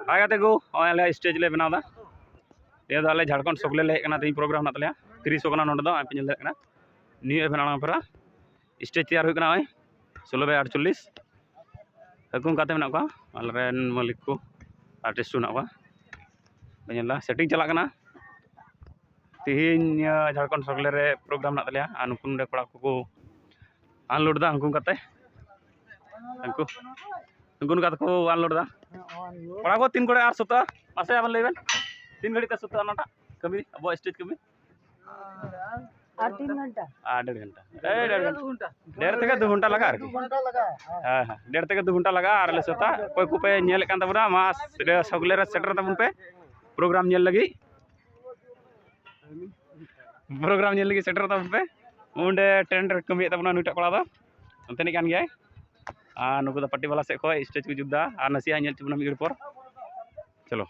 आगे गो अले स्टेज ले बनादा ये दो अले झारखंड सकले ले हेकना तीन प्रोग्राम ना तले 30 कना नोड दो आप पे नेल कना न्यू बनाना परा स्टेज तैयार हुई कना 16/48 हकुम काते मेना को अलरेन मालिक को आर्टिस्ट ना को नेला सेटिंग चला कना तीन झारखंड सकले रे प्रोग्राम ना तले अनुकुन रे पड़ा को अनलोड दा हकुम काते अंकु अंकुन काते को अनलोड दा पड़ा को 3 घड़ी आर सुता मासे अपन लेबेन 3 घड़ी ते सुता नाटा कमी अब स्टेज कमी और 3 घंटा 1.5 घंटा 2 घंटा लगा हां हां 1.5 घंटा लगा आर ले सुता कोई को पे नेल कान तबरा मा सगले रे सेटर तबन पे प्रोग्राम नेल लगी सेटर तबन पे उंडे टेंडर कमी तबना नुटा पड़ा दो अंतनी कान गया नुकु दा पट्टी वाला से को स्टेज को जुदा और नसिया नेल चुना मिगड़ पर चलो